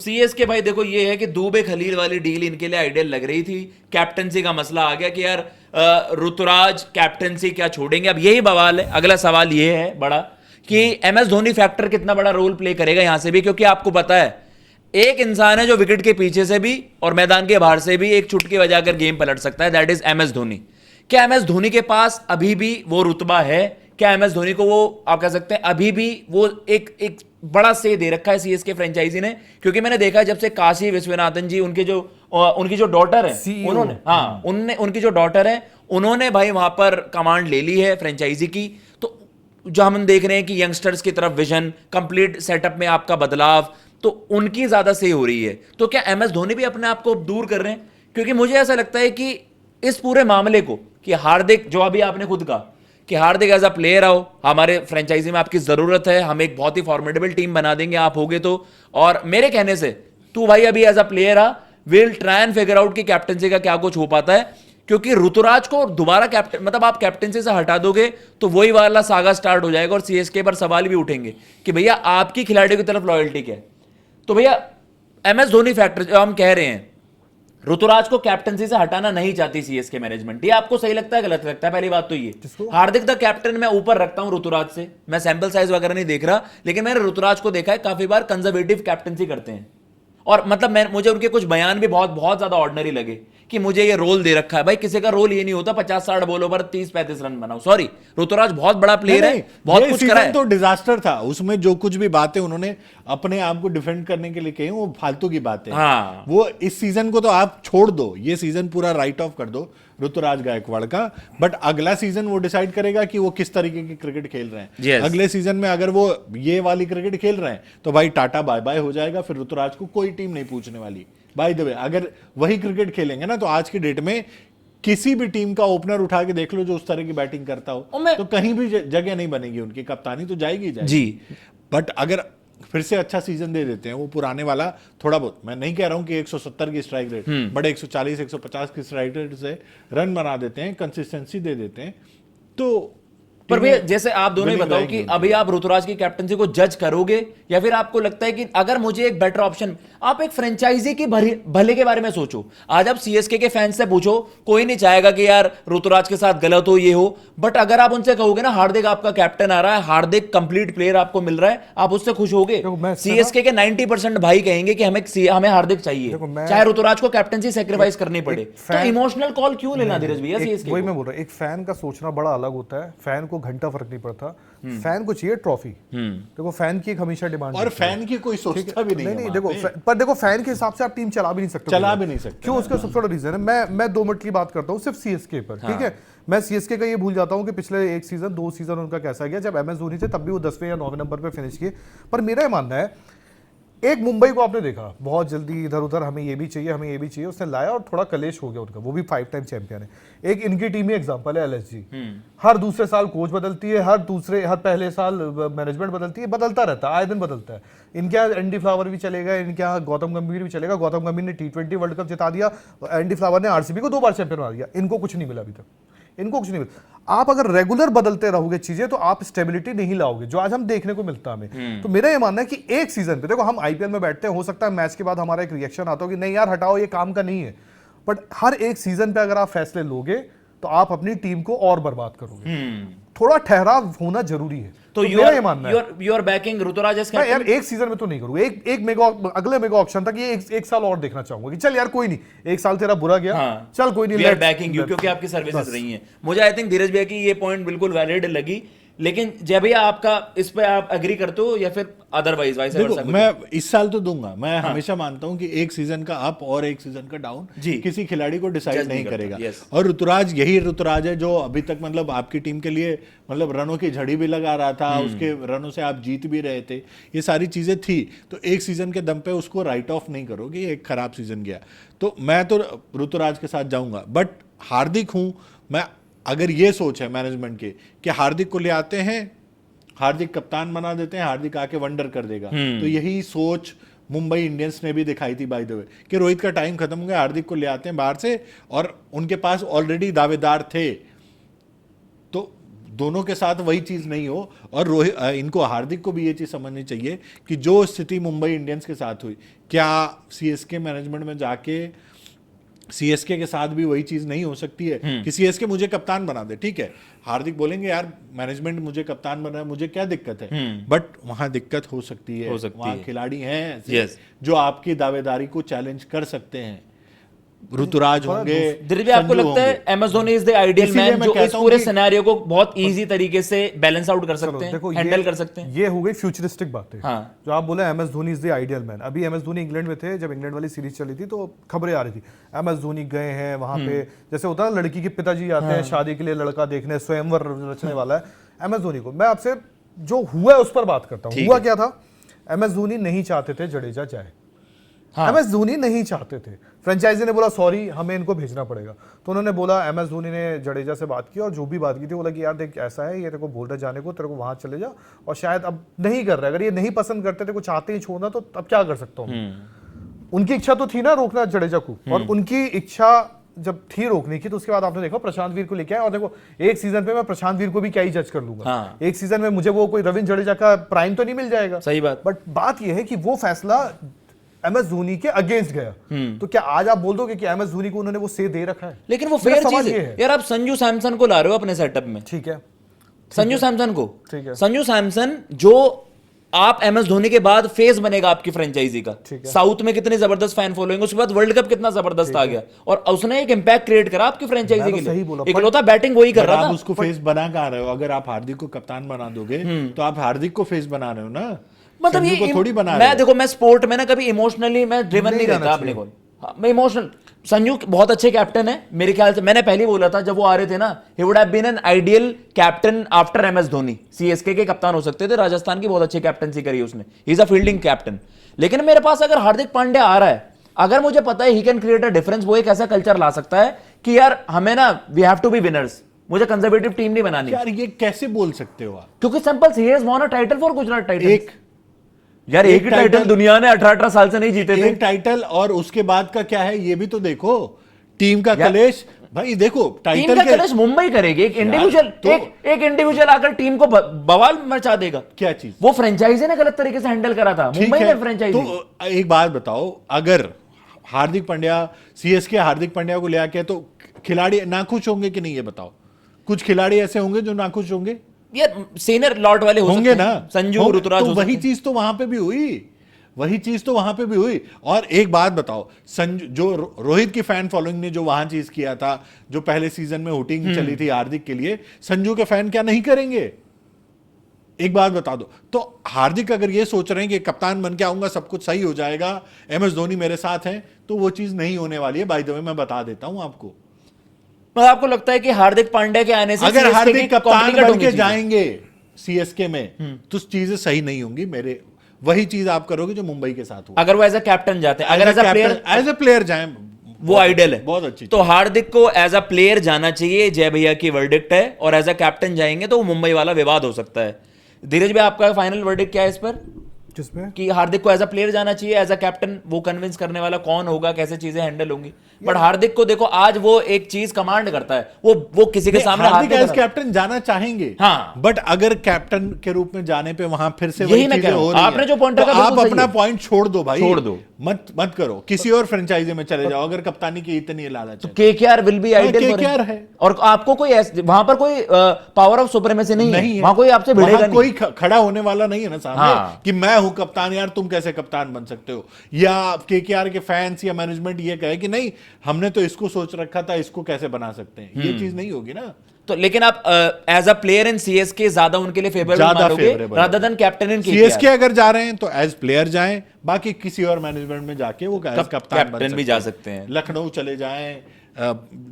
CSK भाई देखो ये है कि दूबे खलील वाली डील इनके लिए आइडियल लग रही थी। कैप्टनसी का मसला आ गया कि यार ऋतुराज कैप्टनसी क्या छोड़ेंगे। अब यही बवाल है, अगला सवाल ये है बड़ा कि एमएस धोनी फैक्टर कितना बड़ा रोल प्ले करेगा यहां से भी, क्योंकि आपको पता है एक इंसान है जो विकेट के पीछे से भी और मैदान के बाहर से भी एक चुटकी बजाकर गेम पलट सकता है, दैट इज एमएस धोनी। क्या एमएस धोनी के पास अभी भी वो रुतबा है? क्या एमएस धोनी को वो आप कह सकते हैं अभी भी वो एक बड़ा से दे रखा है सीएसके फ्रेंचाइजी ने? क्योंकि मैंने देखा जब से काशी विश्वनाथन जी उनकी जो डॉटर है उन्होंने उनकी जो डॉटर है उन्होंने भाई वहां पर कमांड ले ली है फ्रेंचाइजी की, तो जो हम देख रहे हैं कि यंगस्टर्स की तरफ विजन, कंप्लीट सेटअप में आपका बदलाव, तो उनकी ज्यादा सही हो रही है। तो क्या एमएस धोनी भी अपने आप को दूर कर रहे हैं? क्योंकि मुझे ऐसा लगता है कि इस पूरे मामले को कि हार्दिक, जो अभी आपने खुद कहा कि हार्दिक एज अ प्लेयर आओ, हमारे फ्रेंचाइजी में आपकी जरूरत है, हम एक बहुत ही फॉर्मेडेबल टीम बना देंगे आप होगे तो, और मेरे कहने से तू भाई अभी एज अ प्लेयर आ, will try and figure out कि कैप्टनसी का क्या कुछ हो पाता है। क्योंकि ऋतुराज को दोबारा कैप्टन मतलब आप कैप्टनसी से हटा दोगे तो वही वाला सागा स्टार्ट हो जाएगा और सीएसके पर सवाल भी उठेंगे कि भैया आपकी खिलाड़ी की तरफ लॉयल्टी क्या है। तो भैया एमएस धोनी फैक्टर जो हम कह रहे हैं, ऋतुराज को कैप्टनसी से हटाना नहीं चाहती सीएसके मैनेजमेंट, ये आपको सही लगता है गलत लगता है? पहली बात तो ये, हार्दिक द कैप्टन मैं ऊपर रखता हूं ऋतुराज से, मैं सैंपल साइज वगैरह नहीं देख रहा, लेकिन मैंने ऋतुराज को देखा है काफी बार कंजर्वेटिव कैप्टनसी करते हैं। और मतलब मुझे उनके कुछ बयान भी बहुत बहुत ज्यादा ऑर्डिनरी लगे कि मुझे ये रोल दे रखा है। भाई किसी का रोल ये नहीं होता 50-60 बॉलों पर 30-35 रन बनाओ। सॉरी, ऋतुराज बहुत बड़ा प्लेयर है, बहुत कुछ करा है। तो डिजास्टर था, उसमें जो कुछ भी बातें उन्होंने अपने आप को डिफेंड करने के लिए कही वो फालतू की बातें। हाँ। वो इस सीजन को तो आप छोड़ दो, ये सीजन पूरा राइट ऑफ कर दो ऋतुराज गायकवाड़ का, बट अगला सीजन वो डिसाइड करेगा कि वो किस तरीके की क्रिकेट खेल रहे हैं। yes. अगले सीजन में अगर वो ये वाली क्रिकेट खेल रहे हैं तो भाई टाटा बाय बाय हो जाएगा, फिर ऋतुराज को कोई टीम नहीं पूछने वाली। बाय द वे अगर वही क्रिकेट खेलेंगे ना तो आज की डेट में किसी भी टीम का ओपनर उठा के देख लो जो उस तरह की बैटिंग करता हो तो कहीं भी जगह नहीं बनेगी उनकी, कप्तानी तो जाएगी जी। बट अगर फिर से अच्छा सीजन दे देते हैं वो पुराने वाला, थोड़ा बहुत, मैं नहीं कह रहा हूं कि 170 की स्ट्राइक रेट, बट 140-150 की स्ट्राइक रेट से रन बना देते हैं, कंसिस्टेंसी दे देते हैं, तो पर भैया जैसे आप दोनों ही बताओ कि अभी आप ऋतुराज की कैप्टनसी को जज करोगे या फिर आपको लगता है कि अगर मुझे एक बेटर ऑप्शन, आप एक फ्रेंचाइजी की भले के बारे में सोचो। आज आप सीएसके के फैंस से पूछो, कोई नहीं चाहेगा कि यार ऋतुराज के साथ गलत हो ये हो, बट अगर आप उनसे कहोगे ना हार्दिक आपका कैप्टन आ रहा है, हार्दिक कंप्लीट प्लेयर आपको मिल रहा है, आप उससे खुश होगे? सीएसके के 90% भाई कहेंगे कि हमें हार्दिक चाहिए, चाहे ऋतुराज को कैप्टनसी सेक्रीफाइस करनी पड़े। तो इमोशनल कॉल क्यों लेना धीरज भैया सीएसके? वही मैं बोल रहा हूं, एक फैन का सोचना बड़ा अलग होता है, फैन को घंटा फर्क नहीं पड़ता, फैन को चाहिए ट्रॉफी। देखो फैन की एक हमेशा डिमांड, और फैन की कोई सोचता भी नहीं। देखो पर देखो फैन के हिसाब से आप टीम चला भी नहीं सकते, क्यों? उसका सबसे बड़ा रीजन है, मैं 2 मिनट की बात करता हूँ सिर्फ सीएसके पर, ठीक है? मैं सीएसके का ये भूल जाता हूँ कि पिछले 1 सीजन 2 सीजन उनका कैसा गया। जब एमएस धोनी थे तब भी वो 10वें या 9वें नंबर पे फिनिश किए। पर मेरा ये मानना है, एक मुंबई को आपने देखा बहुत जल्दी इधर उधर, हमें ये भी चाहिए हमें ये भी चाहिए, उसने लाया और थोड़ा कलेश हो गया उनका, वो भी 5 टाइम चैंपियन है। एक इनकी टीम ही एग्जांपल है एलएसजी, हर दूसरे साल कोच बदलती है, हर पहले साल मैनेजमेंट बदलती है, बदलता रहता है, आए दिन बदलता है। इनके यहाँ एंडी फ्लावर भी चलेगा, इनके यहाँ गौतम गंभीर भी चलेगा। गौतम गंभीर ने T20 वर्ल्ड कप जिता दिया, एंडी फ्लावर ने आरसीबी को 2 बार चैंपियन बना दिया। इनको कुछ नहीं मिला अभी तक, इनको कुछ नहीं मिला। आप अगर रेगुलर बदलते रहोगे चीजें तो आप स्टेबिलिटी नहीं लाओगे, जो आज हम देखने को मिलता हमें। तो मेरा ये मानना है कि एक सीजन पे देखो, हम आईपीएल में बैठते हैं, हो सकता है मैच के बाद हमारा एक रिएक्शन आता हो कि नहीं यार हटाओ, ये काम का नहीं है, बट हर एक सीजन पे अगर आप फैसले लोगे तो आप अपनी टीम को और बर्बाद करोगे। थोड़ा ठहराव होना जरूरी है। तो ये मानना है, you are backing Ruturaj as captain? यार एक सीजन में तो नहीं करूंगा, अगले मेगा ऑप्शन तक ये एक साल और देखना चाहूंगा कि चल यार कोई नहीं, एक साल तेरा बुरा गया, हाँ, चल कोई नहीं, वी आर बैकिंग यू, क्योंकि आपकी सर्विसेज रही हैं। मुझे आई थिंक धीरज भैया की ये पॉइंट बिल्कुल वैलिड लगी, लेकिन जय भैया आपका इस पे आप एग्री करते हो या फिर अदरवाइज? देखो मैं इस साल तो दूंगा, मैं हमेशा मानता हूं कि एक सीजन का अप और एक सीजन का डाउन किसी खिलाड़ी को डिसाइड नहीं करेगा। और ऋतुराज यही ऋतुराज है जो अभी तक मतलब आपकी टीम के लिए मतलब रनों की झड़ी भी लगा रहा था, उसके रनों से आप जीत भी रहे थे, ये सारी चीजें थी। तो एक सीजन के दम पे उसको राइट ऑफ नहीं करो कि एक खराब सीजन गया। तो मैं तो ऋतुराज के साथ जाऊंगा, बट हार्दिक हूं मैं, अगर ये सोच है मैनेजमेंट के कि हार्दिक को ले आते हैं, हार्दिक कप्तान बना देते हैं, हार्दिक आके वंडर कर देगा, तो यही सोच मुंबई इंडियंस ने भी दिखाई थी बाय द वे कि रोहित का टाइम खत्म हो गया, हार्दिक को ले आते हैं बाहर से, और उनके पास ऑलरेडी दावेदार थे। तो दोनों के साथ वही चीज नहीं हो। और रोहित, इनको हार्दिक को भी ये चीज समझनी चाहिए कि जो स्थिति मुंबई इंडियंस के साथ हुई, क्या सीएसके मैनेजमेंट में जाके सीएसके के साथ भी वही चीज नहीं हो सकती है कि सीएसके मुझे कप्तान बना दे। ठीक है, हार्दिक बोलेंगे यार मैनेजमेंट मुझे कप्तान बना है, मुझे क्या दिक्कत है, बट वहां दिक्कत हो सकती है, वहां खिलाड़ी हैं ऐसे जो आपकी दावेदारी को चैलेंज कर सकते हैं। ऋतुराज होंगे, दिल्ली, आपको लगता है MS Dhoni is the ideal man जो इस पूरे सिनेरियो को बहुत इजी तरीके से बैलेंस आउट कर सकते हैं, हैंडल कर सकते हैं? ये हो गई फ्यूचरिस्टिक बातें। हाँ। जो आप बोले MS Dhoni is the ideal man, अभी एमएस धोनी इंग्लैंड में थे, जब इंग्लैंड वाली सीरीज चली थी तो खबरें आ रही थी एमएस धोनी गए हैं वहां पे, जैसे होता है लड़की के पिताजी आते हैं शादी के लिए लड़का देखने, स्वयंवर रचने वाला है एमएस धोनी को। मैं आपसे जो हुआ है उस पर बात करता हूँ। हुआ क्या था, एमएस धोनी नहीं चाहते थे जडेजा जाए, एमएस धोनी नहीं चाहते थे, फ्रेंचाइजी ने बोला सॉरी हमें इनको भेजना पड़ेगा, तो उन्होंने बोला, एमएस धोनी ने जडेजा से बात की और जो भी बात की थी बोला कि यार देख ऐसा है, ये तेरे को बोल रहा जाने को, तेरे को वहां चले जा, और शायद अब नहीं कर रहा, अगर ये नहीं पसंद करते, तेरे को चाहते ही छोड़ना, तो अब क्या कर सकता हूँ। उनकी इच्छा तो थी ना रोकना जडेजा को, और उनकी इच्छा जब थी रोकने की, तो उसके बाद आपने देखा प्रशांत वीर को लेके आए, और देखो एक सीजन पे मैं प्रशांत वीर को भी क्या ही जज कर लूंगा। हाँ। एक सीजन में मुझे वो कोई रविंद्र जडेजा का प्राइम तो नहीं मिल जाएगा, सही बात, बट बात यह है कि वो फैसला एमएस धोनी के अगेंस्ट गया। तो क्या आज आप बोल दोगे कि एमएस धोनी को उन्होंने वो से दे रखा है? लेकिन वो फेयर चीज है यार, आप संजू सैमसन को ला रहे हो अपने सेटअप में, ठीक है, संजू सैमसन को, ठीक है, संजू सैमसन जो आप एमएस धोनी के बाद फेस बनेगा आपकी फ्रेंचाइजी का, साउथ में कितनी जबरदस्त फैन फॉलोइंग, उसके बाद वर्ल्ड कप कितना जबरदस्त आ गया, और उसने एक इंपैक्ट क्रिएट करा आपकी फ्रेंचाइजी के लिए, इकलौता बैटिंग वही कर रहा था। आप उसको फेस बना कहां रहे हो? अगर आप हार्दिक को कप्तान बना दोगे तो आप हार्दिक को फेस बना रहे हो ना, मतलब ये थोड़ी बना मैं देखो, मैं स्पोर्ट में ना कभी इमोशनली मैं ड्रिवन नहीं रहता अपने को, मैं इमोशनल। संजू बहुत अच्छे कैप्टन है मेरे ख्याल से, मैंने पहले बोला था जब वो आ रहे थे ना, he would have been an ideal captain after MS Dhoni, CSK के कप्तान हो सकते थे, राजस्थान की बहुत अच्छी कैप्टनसी करी उसने, he is a fielding captain. लेकिन मेरे पास अगर हार्दिक पांड्या आ रहा है, अगर मुझे पता है he can create a difference, वो एक ऐसा कल्चर ला सकता है कि यार हमें ना we have to be winners, मुझे कंजर्वेटिव टीम नहीं बनानी। यार ये कैसे बोल सकते हो आप? क्योंकि simple, he has won a title for Gujarat Titans. यार एक ही टाइटल दुनिया ने 18 साल से नहीं जीते थे, एक टाइटल, और उसके बाद का क्या है ये भी तो देखो, टीम का कलेश भाई, देखो टाइटल का कलेश मुंबई करेगी, एक इंडिविजुअल तो, एक इंडिविजुअल आकर टीम को बवाल मचा देगा। क्या चीज? वो फ्रेंचाइजी ने गलत तरीके से हैंडल करा था, मुंबई ने फ्रेंचाइजी। तो एक बात बताओ, अगर हार्दिक पांड्या, सीएसके हार्दिक पांड्या को ले आके, तो खिलाड़ी नाखुश होंगे कि नहीं ये बताओ? कुछ खिलाड़ी ऐसे होंगे जो नाखुश होंगे यार, सीनियर लॉट वाले होंगे ना, संजू ऋतुराज, तो वही चीज तो वहां पे भी हुई, वही चीज तो वहां पे भी हुई। और एक बात बताओ, संजू जो रोहित की फैन फॉलोइंग ने जो वहां चीज किया था, जो पहले सीजन में हुटिंग चली थी हार्दिक के लिए, संजू के फैन क्या नहीं करेंगे? एक बात बता दो। तो हार्दिक अगर ये सोच रहे हैं कि कप्तान बन के आऊंगा सब कुछ सही हो जाएगा, एमएस धोनी मेरे साथ है, तो वो चीज नहीं होने वाली है। बाय द वे मैं बता देता हूं आपको। आपको लगता है कि हार्दिक पांड्या के आने से अगर हार्दिक कप्तान बन के जाएंगे सीएसके में, तो चीजें सही नहीं होंगी। मेरे वही चीज आप करोगे जो मुंबई के साथ हुआ। अगर वो एज अ कैप्टन जाते हैं, अगर एज अ प्लेयर जाए, वो आइडियल है, बहुत अच्छी। तो हार्दिक को एज अ प्लेयर जाना चाहिए, जय भैया की वर्डिक्ट है, और एज अ कैप्टन जाएंगे तो वो मुंबई वाला विवाद हो सकता है। धीरज भाई, आपका फाइनल वर्डिक्ट क्या है इस पर? जिसमें कि हार्दिक को एज अ प्लेयर जाना चाहिए, एज अ कैप्टन वो कन्विंस करने वाला कौन होगा, कैसे चीजें हैंडल होंगी? बट हार्दिक को देखो, आज वो एक चीज कमांड करता है, वो किसी के सामने हार्दिक एज कैप्टन जाना चाहेंगे, हाँ, बट अगर कैप्टन के रूप में जाने पे वहां फिर से यही मैं कह रहा हूं, आपने जो पॉइंट रखा, आप अपना पॉइंट छोड़ दो भाई, छोड़ दो, मत करो, किसी और फ्रेंचाइजी में चले जाओ अगर कप्तानी की इतनी लालच है। KKR will be ideal KKR है, और आपको कोई वहां पर कोई पावर ऑफ सुप्रीमेसी नहीं है, वहां कोई आपसे भिड़ेगा नहीं, कोई खड़ा होने वाला नहीं है ना सामने कि मैं हूं कप्तान, यार तुम कैसे कप्तान बन सकते हो, या केकेआर के फैंस या मैनेजमेंट ये कहे कि नहीं हमने तो इसको सोच रखा था, इसको कैसे बना सकते हैं, ये चीज नहीं होगी ना। तो लेकिन आप as a player in CSK ज्यादा उनके लिए फेवरेबल मानोगे rather than captain in CSK अगर जा रहे हैं तो एज प्लेयर जाएं, बाकी किसी और मैनेजमेंट में जाके वो कप्तान भी जा सकते हैं, लखनऊ चले जाएं,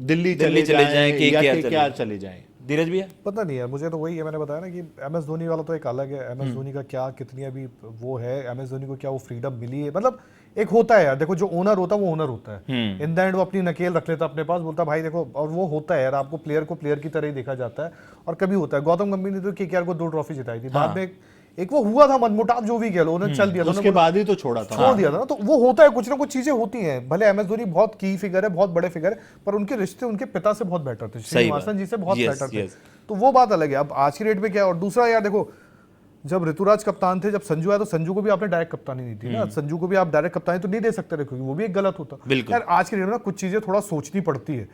दिल्ली चले जाएं, केकेआर चले जाएं। धीरज भैया पता नहीं है, मुझे तो वही है, मैंने बताया ना कि एमएस धोनी वाला तो एक अलग है, एमएस धोनी का क्या कितनी अभी वो है, एमएस धोनी को क्या वो फ्रीडम मिली है, मतलब एक होता है यार, देखो जो ओनर होता है वो ओनर होता है, इन द एंड वो अपनी नकेल रख लेता अपने पास, बोलता भाई देखो, और वो होता है यार, आपको प्लेयर को प्लेयर की तरह ही देखा जाता है। और कभी होता है, गौतम गंभीर ने तो केकेआर को 2 ट्रॉफी जिताई थी, बाद में एक वो हुआ था मनमुटाव, जो भी कह लो, उन्होंने चल दिया था, उसके बाद ही तो छोड़ा था, छोड़ दिया था ना। तो वो होता है, कुछ ना कुछ चीजें होती हैं। भले एम एस धोनी बहुत की फिगर है, बहुत बड़े फिगर है, पर उनके रिश्ते उनके पिता से बहुत बेटर थे, श्रीनिवासन जी से बहुत बेटर थे। तो वो बात अलग है। अब आज की डेट में क्या है। और दूसरा यार देखो, जब ऋतुराज कप्तान थे, जब संजू आया तो संजू को भी आपने डायरेक्ट कप्तानी नहीं दी ना। संजू को भी आप डायरेक्ट कप्तानी तो नहीं दे सकते थे, क्योंकि वो भी एक गलत होता। यार आज के डेट में ना कुछ चीजें थोड़ा सोचनी पड़ती है।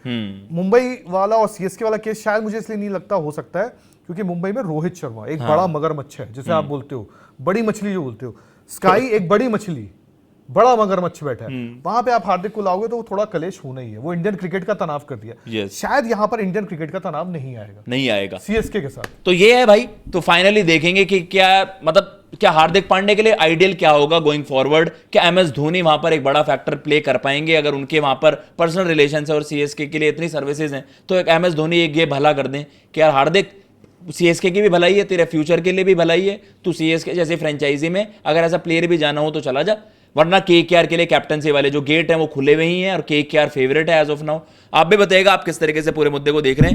मुंबई वाला और सीएसके वाला केस शायद मुझे इसलिए नहीं लगता, हो सकता है क्योंकि मुंबई में रोहित शर्मा एक बड़ा मगरमच्छ है, जिसे आप बोलते हो बड़ी मछली जो बोलते हो, स्काई एक बड़ी मछली, बड़ा मगरमच्छ बैठा है। वहां पे आप हार्दिक को लाओगे तो थोड़ा कलेश होना ही है। वो इंडियन क्रिकेट का तनाव कर दिया। शायद यहाँ पर इंडियन क्रिकेट का तनाव नहीं आएगा सीएसके के साथ। तो ये है भाई, तो फाइनली देखेंगे कि क्या मतलब क्या हार्दिक पांड्या के लिए आइडियल क्या होगा गोइंग फॉरवर्ड। क्या एमएस धोनी वहां पर एक बड़ा फैक्टर प्ले कर पाएंगे, अगर उनके वहां पर पर्सनल रिलेशन है और सीएसके के लिए इतनी सर्विसेज हैं, तो एक एमएस धोनी एक ये भला कर दें कि यार हार्दिक, सीएसके की भी भलाई है, तेरे फ्यूचर के लिए भी भलाई है, तू सीएसके जैसे फ्रेंचाइजी में अगर ऐसा प्लेयर भी जाना हो तो चला जा, वरना केकेआर के लिए कैप्टनसी वाले जो गेट हैं वो खुले हुए ही हैं और केकेआर फेवरेट है एज ऑफ नाउ। आप भी बताइएगा आप किस तरीके से पूरे मुद्दे को देख रहे हैं।